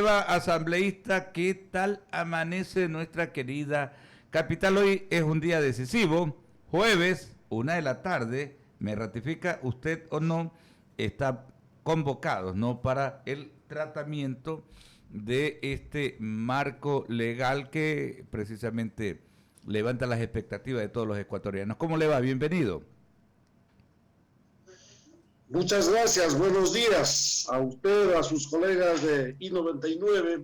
va, asambleísta? ¿Qué tal amanece nuestra querida capital? Hoy es un día decisivo, jueves, 1 de la tarde, me ratifica usted o no, está convocados, ¿no?, para el tratamiento de este marco legal que precisamente levanta las expectativas de todos los ecuatorianos. ¿Cómo le va? Bienvenido. Muchas gracias, buenos días a usted, a sus colegas de I99.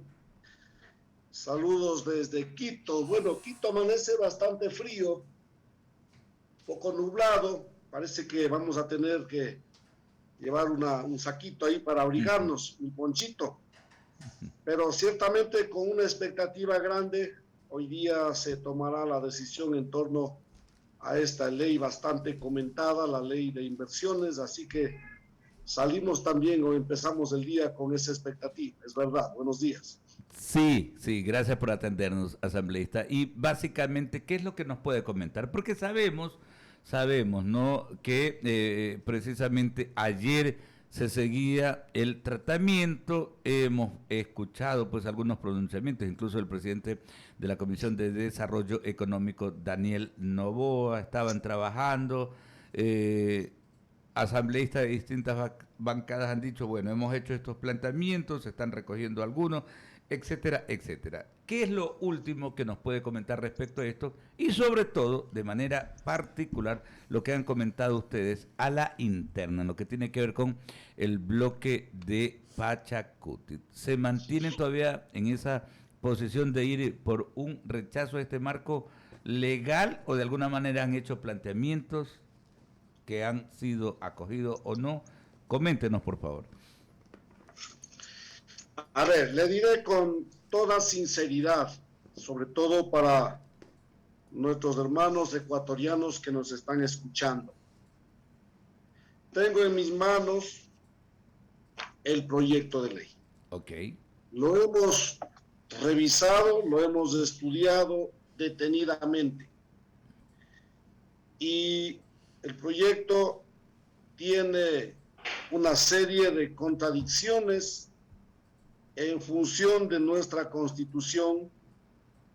Saludos desde Quito. Bueno, Quito amanece bastante frío, poco nublado. Parece que vamos a tener que llevar un saquito ahí para abrigarnos, un ponchito. Pero ciertamente con una expectativa grande, hoy día se tomará la decisión en torno a esta ley bastante comentada, la ley de inversiones, así que salimos también o empezamos el día con esa expectativa, es verdad. Buenos días. Sí, sí, gracias por atendernos, asambleísta. Y básicamente, ¿qué es lo que nos puede comentar? Porque sabemos, ¿no?, que precisamente ayer se seguía el tratamiento, hemos escuchado pues algunos pronunciamientos, incluso el presidente de la Comisión de Desarrollo Económico, Daniel Noboa, estaban trabajando, asambleístas de distintas bancadas han dicho, bueno, hemos hecho estos planteamientos, se están recogiendo algunos, etcétera, etcétera. ¿Qué es lo último que nos puede comentar respecto a esto? Y sobre todo, de manera particular, lo que han comentado ustedes a la interna, en lo que tiene que ver con el bloque de Pachacuti. ¿Se mantienen todavía en esa posición de ir por un rechazo a este marco legal o de alguna manera han hecho planteamientos que han sido acogidos o no? Coméntenos, por favor. A ver, le diré con toda sinceridad, sobre todo para nuestros hermanos ecuatorianos que nos están escuchando. Tengo en mis manos el proyecto de ley. Ok. Lo hemos revisado, lo hemos estudiado detenidamente. Y el proyecto tiene una serie de contradicciones en función de nuestra Constitución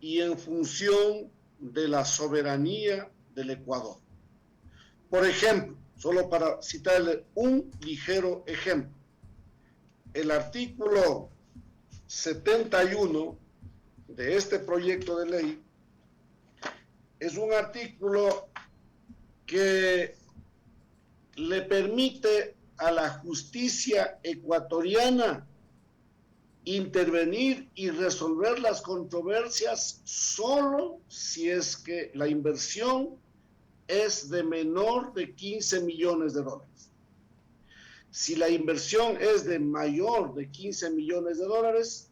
y en función de la soberanía del Ecuador. Por ejemplo, solo para citarle un ligero ejemplo, el artículo 71 de este proyecto de ley es un artículo que le permite a la justicia ecuatoriana intervenir y resolver las controversias solo si es que la inversión es de menor de 15 millones de dólares. Si la inversión es de mayor de 15 millones de dólares,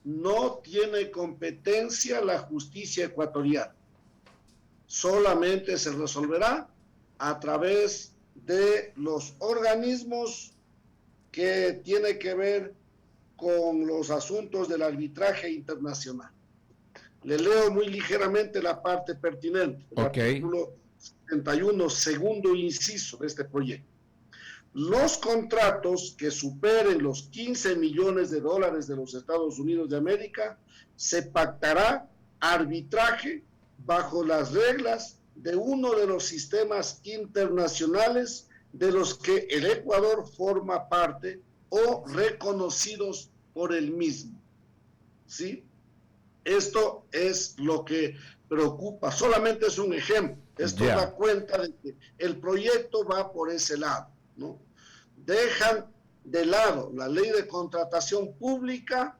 no tiene competencia la justicia ecuatoriana. Solamente se resolverá a través de los organismos que tienen que ver con los asuntos del arbitraje internacional. Le leo muy ligeramente la parte pertinente, el artículo 71, segundo inciso de este proyecto. Los contratos que superen los 15 millones de dólares de los Estados Unidos de América se pactará arbitraje bajo las reglas de uno de los sistemas internacionales de los que el Ecuador forma parte o reconocidos por el mismo. ¿Sí? Esto es lo que preocupa. Solamente es un ejemplo. Esto da cuenta de que el proyecto va por ese lado, ¿no? Dejan de lado la ley de contratación pública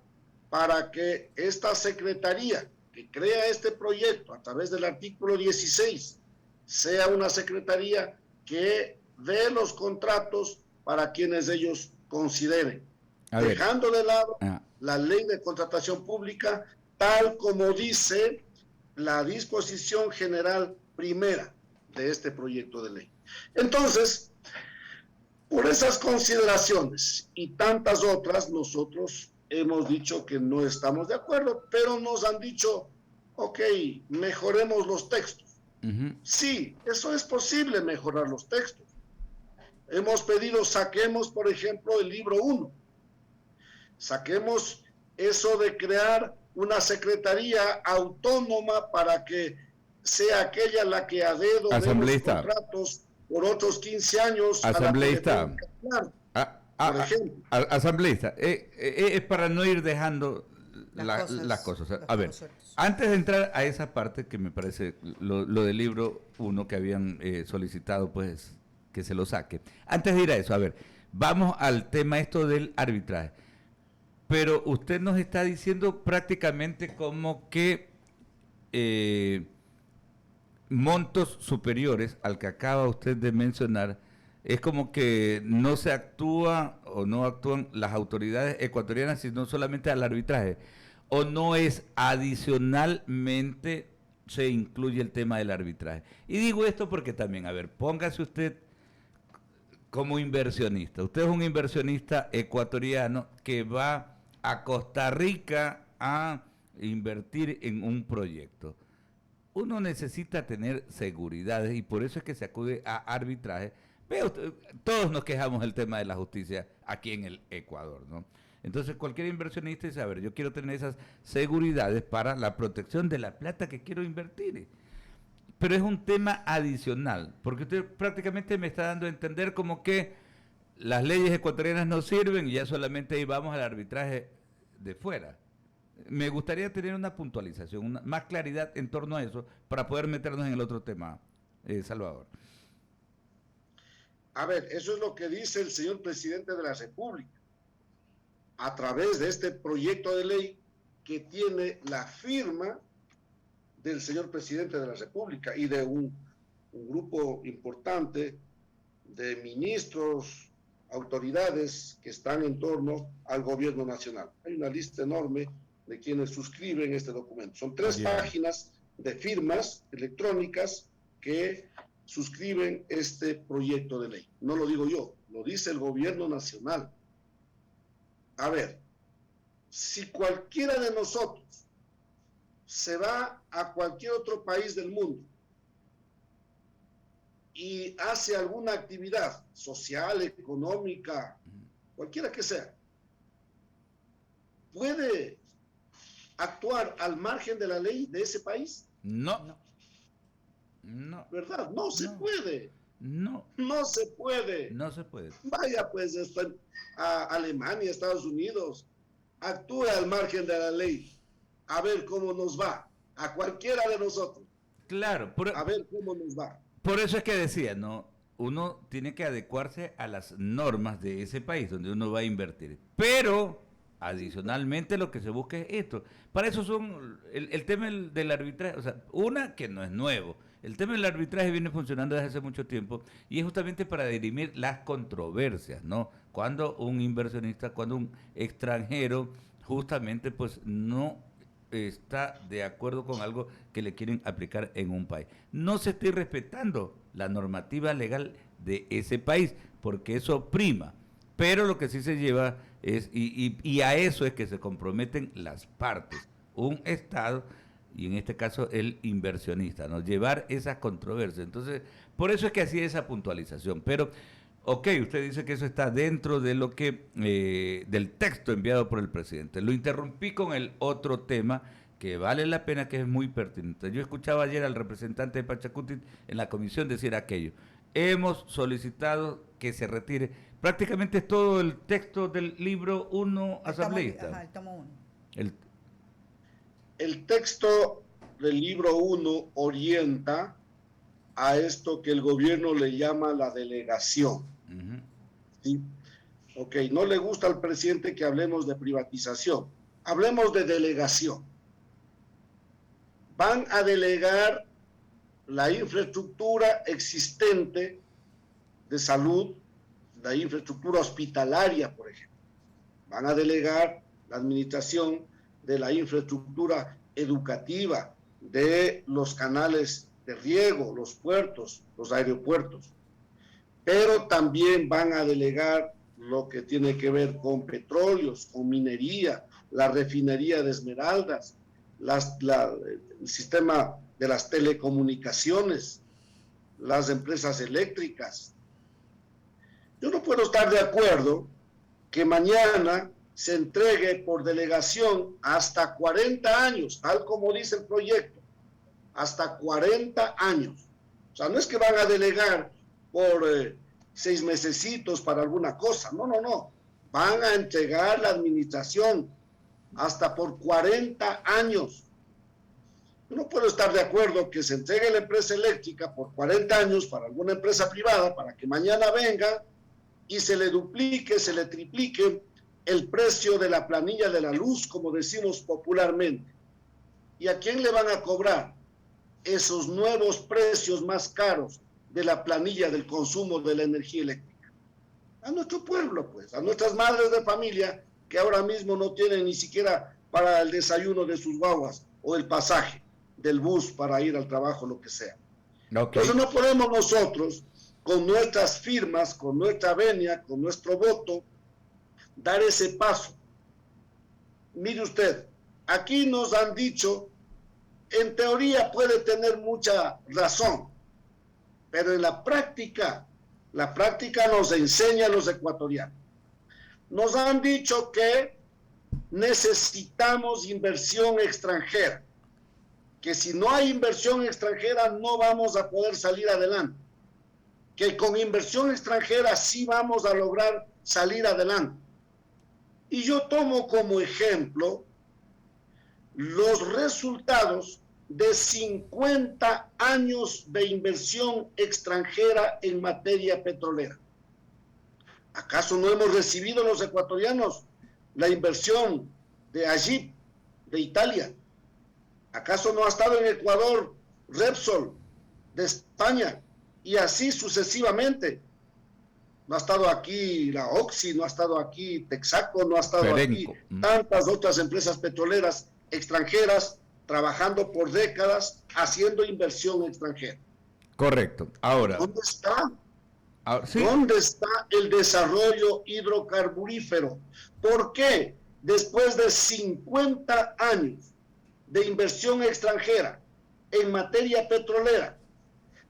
para que esta secretaría que crea este proyecto a través del artículo 16 sea una secretaría que dé los contratos para quienes ellos consideren, dejando de lado la ley de contratación pública tal como dice la disposición general primera de este proyecto de ley. Entonces, por esas consideraciones y tantas otras, nosotros hemos dicho que no estamos de acuerdo, pero nos han dicho, ok, mejoremos los textos. Sí, eso es posible, mejorar los textos. Hemos pedido, saquemos, por ejemplo, el libro 1. Saquemos eso de crear una secretaría autónoma para que sea aquella la que a dedo de los contratos por otros 15 años asambleísta, por ejemplo. Asambleísta, es para no ir dejando las cosas. A ver, antes de entrar a esa parte que me parece lo del libro 1 que habían solicitado, pues que se lo saque. Antes de ir a eso, a ver, vamos al tema esto del arbitraje. Pero usted nos está diciendo prácticamente como que montos superiores al que acaba usted de mencionar, es como que no se actúa o no actúan las autoridades ecuatorianas, sino solamente al arbitraje. O no es adicionalmente se incluye el tema del arbitraje. Y digo esto porque también, a ver, póngase usted como inversionista. Usted es un inversionista ecuatoriano que va a Costa Rica a invertir en un proyecto. Uno necesita tener seguridades y por eso es que se acude a arbitraje. Pero todos nos quejamos del tema de la justicia aquí en el Ecuador, ¿no? Entonces cualquier inversionista dice, a ver, yo quiero tener esas seguridades para la protección de la plata que quiero invertir. Pero es un tema adicional, porque usted prácticamente me está dando a entender como que las leyes ecuatorianas no sirven y ya solamente ahí vamos al arbitraje de fuera. Me gustaría tener una puntualización, más claridad en torno a eso para poder meternos en el otro tema, Salvador. A ver, eso es lo que dice el señor presidente de la República a través de este proyecto de ley que tiene la firma del señor presidente de la República y de un grupo importante de ministros, autoridades que están en torno al gobierno nacional. Hay una lista enorme de quienes suscriben este documento. Son 3 páginas de firmas electrónicas que suscriben este proyecto de ley. No lo digo yo, lo dice el gobierno nacional. A ver, si cualquiera de nosotros se va a cualquier otro país del mundo y hace alguna actividad social, económica, cualquiera que sea, ¿puede actuar al margen de la ley de ese país? No. ¿Verdad? No se puede. No se puede. Vaya pues a Alemania, Estados Unidos, actúe al margen de la ley. A ver cómo nos va. A cualquiera de nosotros. Claro. A ver cómo nos va. Por eso es que decía, ¿no? Uno tiene que adecuarse a las normas de ese país donde uno va a invertir. Pero, adicionalmente, lo que se busca es esto. Para eso son el tema del arbitraje. O sea, una que no es nuevo. El tema del arbitraje viene funcionando desde hace mucho tiempo y es justamente para dirimir las controversias, ¿no? Cuando un inversionista, cuando un extranjero justamente pues no está de acuerdo con algo que le quieren aplicar en un país. No se está respetando la normativa legal de ese país porque eso prima, pero lo que sí se lleva es, y a eso es que se comprometen las partes, un Estado y en este caso el inversionista, ¿no? Llevar esas controversias. Entonces, por eso es que hacía esa puntualización. Pero, ok, usted dice que eso está dentro de lo que, del texto enviado por el presidente. Lo interrumpí con el otro tema que vale la pena, que es muy pertinente. Yo escuchaba ayer al representante de Pachacuti en la comisión decir aquello. Hemos solicitado que se retire prácticamente todo el texto del libro 1 asambleísta. El tomo 1. El texto del libro 1 orienta a esto que el gobierno le llama la delegación. ¿Sí? Ok, no le gusta al presidente que hablemos de privatización. Hablemos de delegación. Van a delegar la infraestructura existente de salud, la infraestructura hospitalaria, por ejemplo. Van a delegar la administración de la infraestructura educativa, de los canales de riego, los puertos, los aeropuertos. Pero también van a delegar lo que tiene que ver con petróleos, con minería, la refinería de Esmeraldas, el sistema de las telecomunicaciones, las empresas eléctricas. Yo no puedo estar de acuerdo que mañana se entregue por delegación hasta 40 años, tal como dice el proyecto, hasta 40 años. O sea, no es que van a delegar por 6 mesecitos para alguna cosa, no. Van a entregar la administración hasta por 40 años. Yo no puedo estar de acuerdo que se entregue la empresa eléctrica por 40 años para alguna empresa privada para que mañana venga y se le duplique, se le triplique el precio de la planilla de la luz, como decimos popularmente. ¿Y a quién le van a cobrar esos nuevos precios más caros de la planilla del consumo de la energía eléctrica? A nuestro pueblo, pues, a nuestras madres de familia que ahora mismo no tienen ni siquiera para el desayuno de sus guaguas o el pasaje del bus para ir al trabajo, lo que sea. Okay. Entonces no podemos nosotros, con nuestras firmas, con nuestra venia, con nuestro voto, dar ese paso. Mire usted, aquí nos han dicho, en teoría puede tener mucha razón, pero en la práctica nos enseña a los ecuatorianos. Nos han dicho que necesitamos inversión extranjera, que si no hay inversión extranjera no vamos a poder salir adelante, que con inversión extranjera sí vamos a lograr salir adelante. Y yo tomo como ejemplo los resultados de 50 años de inversión extranjera en materia petrolera. ¿Acaso no hemos recibido los ecuatorianos la inversión de Agip, de Italia? ¿Acaso no ha estado en Ecuador Repsol, de España? Y así sucesivamente. No ha estado aquí la Oxy, no ha estado aquí Texaco, no ha estado Ferenco. Aquí tantas otras empresas petroleras extranjeras trabajando por décadas haciendo inversión extranjera. Correcto. Ahora, ¿dónde está? ¿Sí? ¿Dónde está el desarrollo hidrocarburífero? ¿Por qué después de 50 años de inversión extranjera en materia petrolera,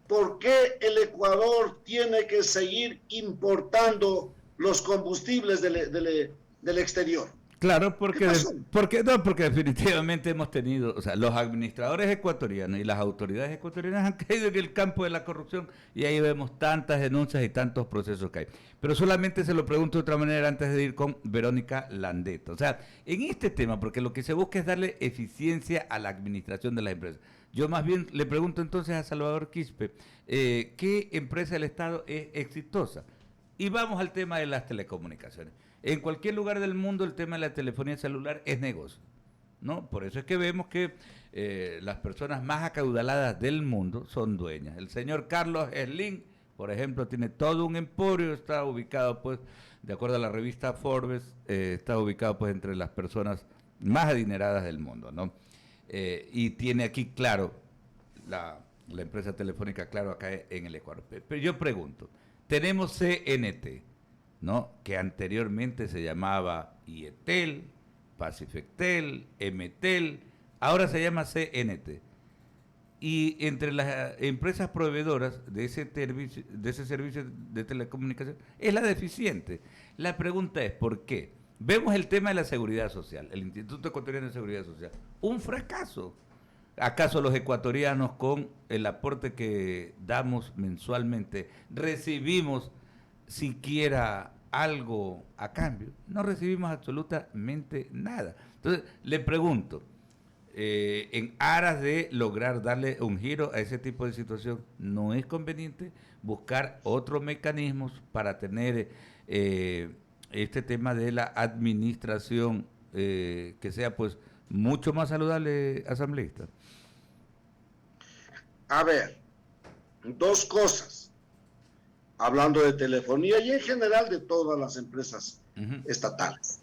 por qué el Ecuador tiene que seguir importando los combustibles del exterior? Claro, porque definitivamente hemos tenido, o sea, los administradores ecuatorianos y las autoridades ecuatorianas han caído en el campo de la corrupción y ahí vemos tantas denuncias y tantos procesos que hay. Pero solamente se lo pregunto de otra manera antes de ir con Verónica Landeta. O sea, en este tema, porque lo que se busca es darle eficiencia a la administración de las empresas. Yo más bien le pregunto entonces a Salvador Quispe, ¿qué empresa del Estado es exitosa? Y vamos al tema de las telecomunicaciones. En cualquier lugar del mundo el tema de la telefonía celular es negocio, ¿no? Por eso es que vemos que las personas más acaudaladas del mundo son dueñas. El señor Carlos Slim, por ejemplo, tiene todo un emporio, está ubicado, pues, de acuerdo a la revista Forbes, está ubicado, pues, entre las personas más adineradas del mundo, ¿no? Y tiene aquí, claro, la empresa telefónica, claro, acá en el Ecuador. Pero yo pregunto, tenemos CNT, ¿no? Que anteriormente se llamaba IETEL, Pacifectel, Emetel, ahora se llama CNT. Y entre las empresas proveedoras de ese servicio de telecomunicación es la deficiente. La pregunta es, ¿por qué? Vemos el tema de la seguridad social, el Instituto Ecuatoriano de Seguridad Social, un fracaso. ¿Acaso los ecuatorianos, con el aporte que damos mensualmente, recibimos siquiera algo a cambio? No recibimos absolutamente nada. Entonces, le pregunto, en aras de lograr darle un giro a ese tipo de situación, ¿no es conveniente buscar otros mecanismos para tener este tema de la administración que sea, pues, mucho más saludable, asambleísta? A ver, dos cosas. Hablando de telefonía y en general de todas las empresas estatales.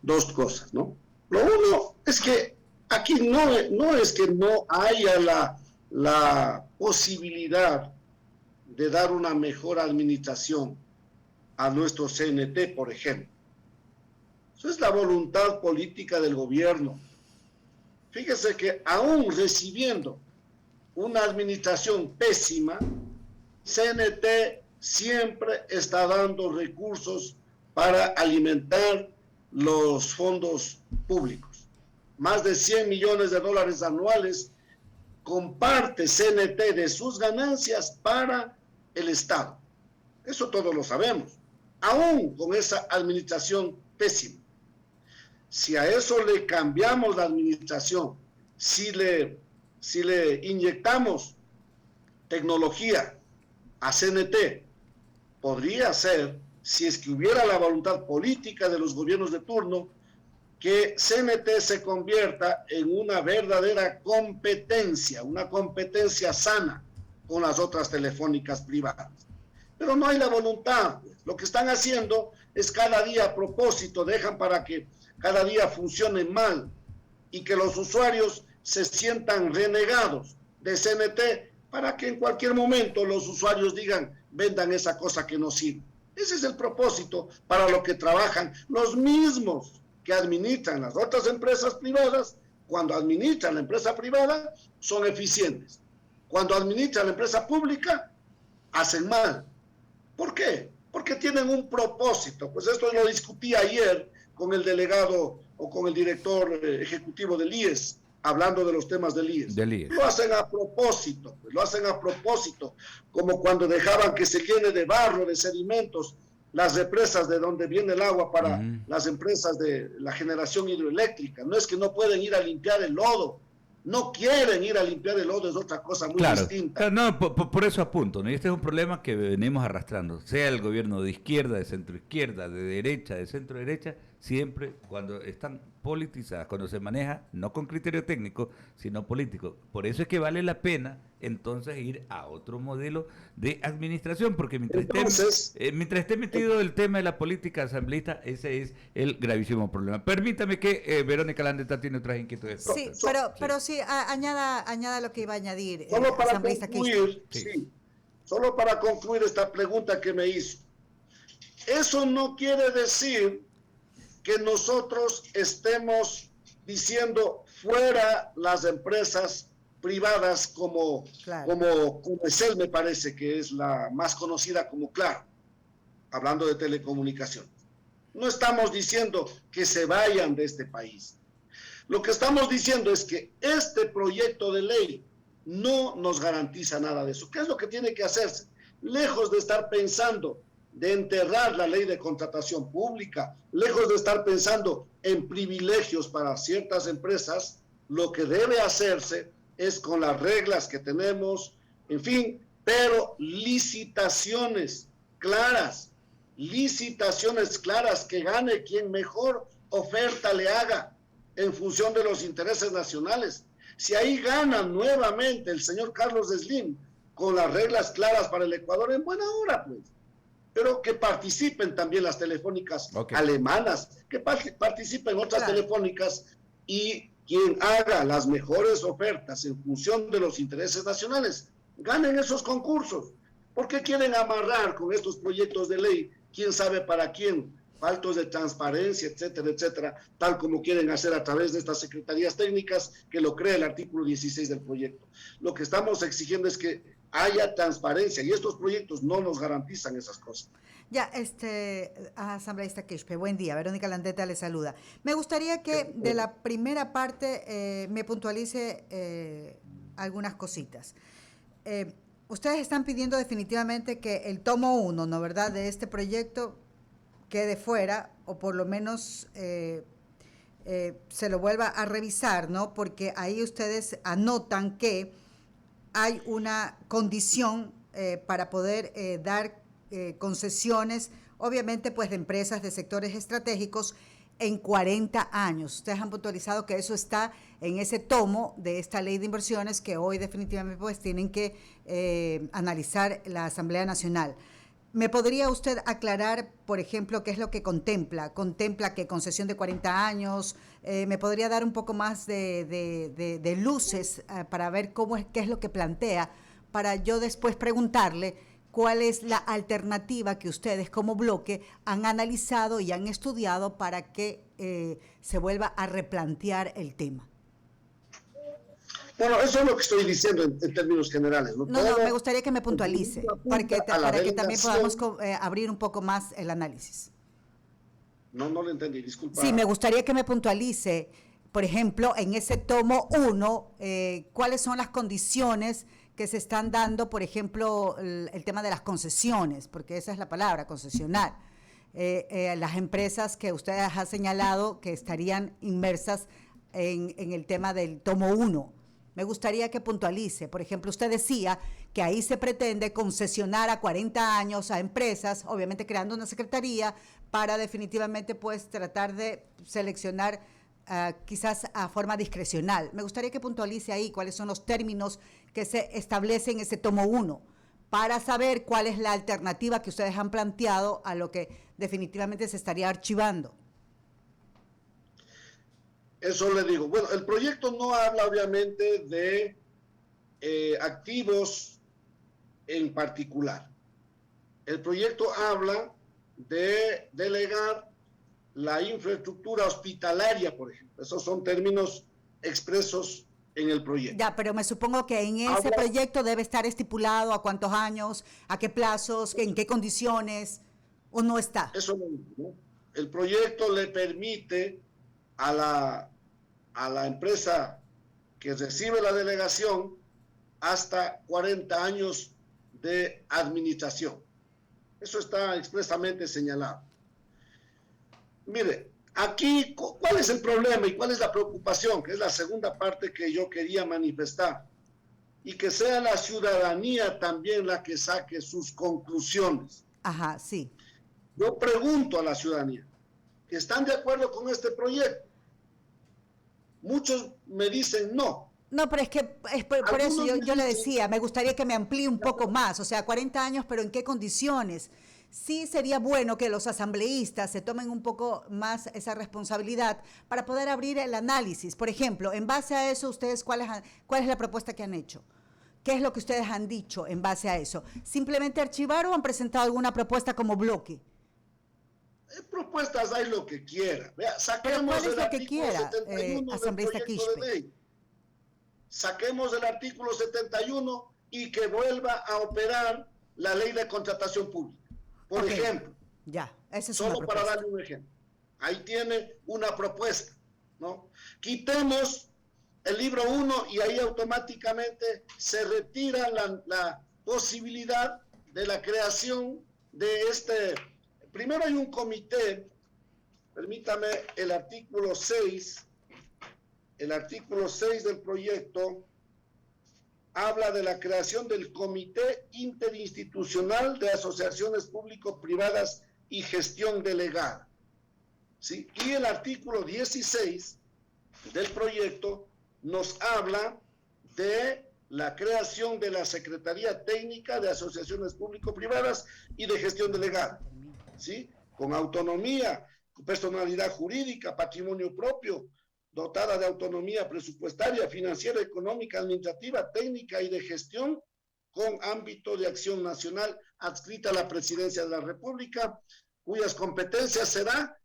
Dos cosas, ¿no? Lo uno es que aquí no es que no haya la posibilidad de dar una mejor administración a nuestro CNT, por ejemplo. Eso es la voluntad política del gobierno. Fíjese que aún recibiendo una administración pésima, CNT siempre está dando recursos para alimentar los fondos públicos. Más de 100 millones de dólares anuales comparte CNT de sus ganancias para el Estado. Eso todos lo sabemos, aún con esa administración pésima. Si a eso le cambiamos la administración, si le inyectamos tecnología a CNT, podría ser, si es que hubiera la voluntad política de los gobiernos de turno, que CNT se convierta en una verdadera competencia, una competencia sana con las otras telefónicas privadas. Pero no hay la voluntad. Lo que están haciendo es cada día a propósito, dejan para que cada día funcione mal y que los usuarios se sientan renegados de CNT para que en cualquier momento los usuarios digan, vendan esa cosa que no sirve. Ese es el propósito para lo que trabajan los mismos que administran las otras empresas privadas. Cuando administran la empresa privada, son eficientes. Cuando administran la empresa pública, hacen mal. ¿Por qué? Porque tienen un propósito. Pues esto lo discutí ayer con el delegado o con el director ejecutivo del IES, hablando de los temas del IES. Lo hacen a propósito, pues, lo hacen a propósito, como cuando dejaban que se llene de barro, de sedimentos, las represas de donde viene el agua para las empresas de la generación hidroeléctrica. No es que no pueden ir a limpiar el lodo, no quieren ir a limpiar el lodo, es otra cosa muy distinta. Claro, no, por eso apunto, ¿no? Y este es un problema que venimos arrastrando, sea el gobierno de izquierda, de centro izquierda, de derecha, de centro derecha, siempre cuando están politizadas, cuando se maneja no con criterio técnico, sino político. Por eso es que vale la pena entonces ir a otro modelo de administración, porque mientras esté metido el tema de la política asambleísta, ese es el gravísimo problema. Permítame que Verónica Landeta tiene otras inquietudes. Sí, pero sí, añada lo que iba a añadir. Solo para concluir, solo para concluir esta pregunta que me hizo. Eso no quiere decir que nosotros estemos diciendo fuera las empresas privadas como Comecel, me parece que es la más conocida como Claro, hablando de telecomunicaciones. No estamos diciendo que se vayan de este país. Lo que estamos diciendo es que este proyecto de ley no nos garantiza nada de eso. ¿Qué es lo que tiene que hacerse? Lejos de estar pensando de enterrar la ley de contratación pública, lejos de estar pensando en privilegios para ciertas empresas, lo que debe hacerse es con las reglas que tenemos, en fin, pero licitaciones claras que gane quien mejor oferta le haga en función de los intereses nacionales. Si ahí gana nuevamente el señor Carlos Slim con las reglas claras para el Ecuador, en buena hora, pues. Pero que participen también las telefónicas alemanas, que participen otras telefónicas, y quien haga las mejores ofertas en función de los intereses nacionales, ganen esos concursos. ¿Por qué quieren amarrar con estos proyectos de ley, quién sabe para quién, faltos de transparencia, etcétera, etcétera, tal como quieren hacer a través de estas secretarías técnicas que lo crea el artículo 16 del proyecto? Lo que estamos exigiendo es que haya transparencia, y estos proyectos no nos garantizan esas cosas. Ya, asambleísta Quispe, buen día. Verónica Landeta le saluda. Me gustaría que de la primera parte me puntualice algunas cositas. Ustedes están pidiendo definitivamente que el tomo 1, ¿no, verdad?, de este proyecto quede fuera, o por lo menos se lo vuelva a revisar, ¿no? Porque ahí ustedes anotan que hay una condición para poder dar concesiones, obviamente pues de empresas de sectores estratégicos en 40 años. Ustedes han puntualizado que eso está en ese tomo de esta ley de inversiones que hoy definitivamente pues tienen que analizar la Asamblea Nacional. ¿Me podría usted aclarar, por ejemplo, qué es lo que contempla? ¿Contempla que concesión de 40 años? ¿Me podría dar un poco más de luces para ver qué es lo que plantea, para yo después preguntarle cuál es la alternativa que ustedes como bloque han analizado y han estudiado para que se vuelva a replantear el tema? Bueno, eso es lo que estoy diciendo en términos generales. No, me gustaría que me puntualice para que también podamos abrir un poco más el análisis. No lo entendí, disculpa. Sí, me gustaría que me puntualice, por ejemplo, en ese tomo 1, cuáles son las condiciones que se están dando, por ejemplo, el tema de las concesiones, porque esa es la palabra, concesionar. Las empresas que ustedes han señalado que estarían inmersas en el tema del tomo 1. Me gustaría que puntualice. Por ejemplo, usted decía que ahí se pretende concesionar a 40 años a empresas, obviamente creando una secretaría para definitivamente pues tratar de seleccionar quizás a forma discrecional. Me gustaría que puntualice ahí cuáles son los términos que se establecen en ese tomo 1 para saber cuál es la alternativa que ustedes han planteado a lo que definitivamente se estaría archivando. Eso le digo. Bueno, el proyecto no habla obviamente de activos en particular. El proyecto habla de delegar la infraestructura hospitalaria, por ejemplo. Esos son términos expresos en el proyecto. Ya, pero me supongo que en ese proyecto debe estar estipulado a cuántos años, a qué plazos, en qué condiciones, o no está. Eso no. El proyecto le permite a la empresa que recibe la delegación hasta 40 años de administración. Eso está expresamente señalado. Mire, aquí, ¿cuál es el problema y cuál es la preocupación? Que es la segunda parte que yo quería manifestar. Y que sea la ciudadanía también la que saque sus conclusiones. Ajá, sí. Yo pregunto a la ciudadanía, ¿están de acuerdo con este proyecto? Muchos me dicen no. No, pero es que es por eso yo le decía, me gustaría que me amplíe un poco más, o sea, 40 años, pero ¿en qué condiciones? Sí sería bueno que los asambleístas se tomen un poco más esa responsabilidad para poder abrir el análisis. Por ejemplo, en base a eso, ustedes, ¿cuál es la propuesta que han hecho? ¿Qué es lo que ustedes han dicho en base a eso? ¿Simplemente archivar o han presentado alguna propuesta como bloque? Propuestas hay lo que quiera. Vea, ¿Pero cuál es lo que quiera, asambleísta Quispe? Saquemos el artículo 71 y que vuelva a operar la ley de contratación pública. Por ejemplo. Ya, esa es solo una para propuesta. darle un ejemplo. Ahí tiene una propuesta, ¿no? Quitemos el libro 1 y ahí automáticamente se retira la posibilidad de la creación de este. Primero hay un comité, permítame, el artículo 6 del proyecto habla de la creación del Comité Interinstitucional de Asociaciones Público-Privadas y Gestión Delegada. ¿Sí? Y el artículo 16 del proyecto nos habla de la creación de la Secretaría Técnica de Asociaciones Público-Privadas y de Gestión Delegada. ¿Sí? Con autonomía, personalidad jurídica, patrimonio propio, dotada de autonomía presupuestaria, financiera, económica, administrativa, técnica y de gestión, con ámbito de acción nacional adscrita a la Presidencia de la República, cuyas competencias será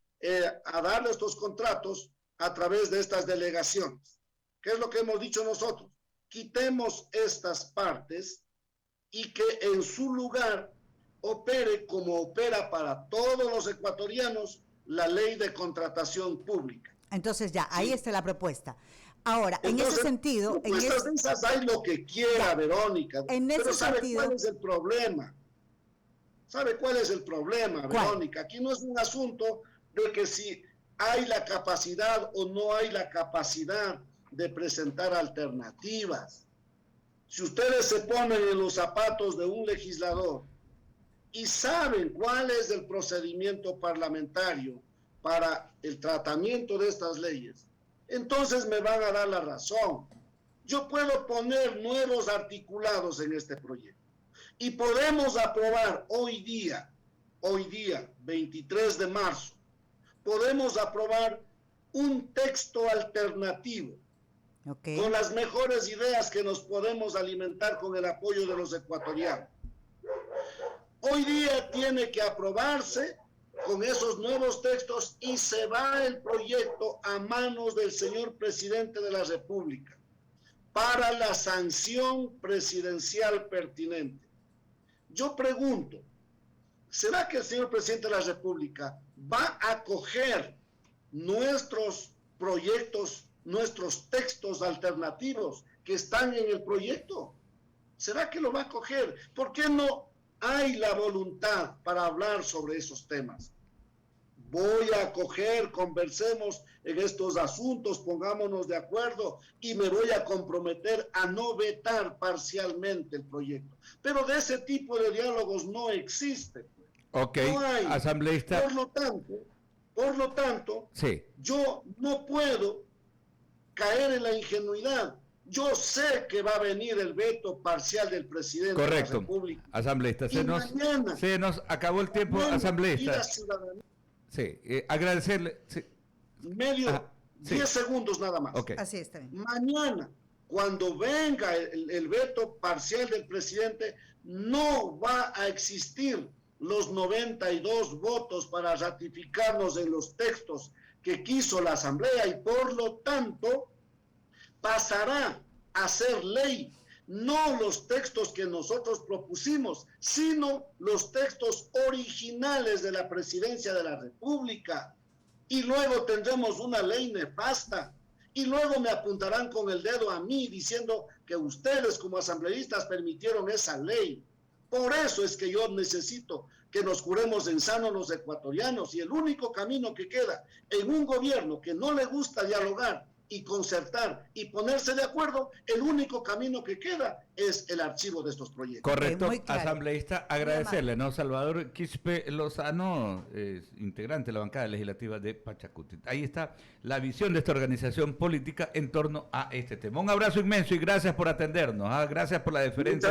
a darle estos contratos a través de estas delegaciones. ¿Qué es lo que hemos dicho nosotros? Quitemos estas partes y que en su lugar opere como opera para todos los ecuatorianos la ley de contratación pública. Entonces ya, ahí está la propuesta. Ahora, entonces, en ese sentido... Esas hay lo que quiera, Verónica. En ese pero ¿sabe sentido, cuál es el problema? ¿Sabe cuál es el problema, Verónica? ¿Cuál? Aquí no es un asunto de que si hay la capacidad o no hay la capacidad de presentar alternativas. Si ustedes se ponen en los zapatos de un legislador y saben cuál es el procedimiento parlamentario para el tratamiento de estas leyes, entonces me van a dar la razón. Yo puedo poner nuevos articulados en este proyecto y podemos aprobar hoy día, 23 de marzo, podemos aprobar un texto alternativo con las mejores ideas que nos podemos alimentar con el apoyo de los ecuatorianos. Hoy día tiene que aprobarse con esos nuevos textos y se va el proyecto a manos del señor presidente de la República para la sanción presidencial pertinente. Yo pregunto, ¿será que el señor presidente de la República va a coger nuestros proyectos, nuestros textos alternativos que están en el proyecto? ¿Será que lo va a coger? ¿Por qué no hay la voluntad para hablar sobre esos temas? Voy a coger, conversemos en estos asuntos, pongámonos de acuerdo y me voy a comprometer a no vetar parcialmente el proyecto. Pero de ese tipo de diálogos no existe. Ok, no hay. asambleísta. Por lo tanto, Sí. yo no puedo caer en la ingenuidad. Yo sé que va a venir el veto parcial del presidente de la República. Asambleísta. Mañana, se nos acabó el tiempo, asambleísta. Sí, agradecerle. Sí. 10 segundos nada más. Okay. Así está bien. Mañana, cuando venga el veto parcial del presidente, no va a existir los 92 votos para ratificarnos en los textos que quiso la Asamblea y por lo tanto pasará a ser ley, no los textos que nosotros propusimos, sino los textos originales de la Presidencia de la República. Y luego tendremos una ley nefasta. Y luego me apuntarán con el dedo a mí diciendo que ustedes como asambleístas permitieron esa ley. Por eso es que yo necesito que nos curemos en sano los ecuatorianos. Y el único camino que queda en un gobierno que no le gusta dialogar y concertar y ponerse de acuerdo, el único camino que queda es el archivo de estos proyectos. Correcto, asambleísta, agradecerle, ¿no? Salvador Quispe Lozano, integrante de la bancada legislativa de Pachacuti. Ahí está la visión de esta organización política en torno a este tema. Un abrazo inmenso y gracias por atendernos, gracias por la deferencia.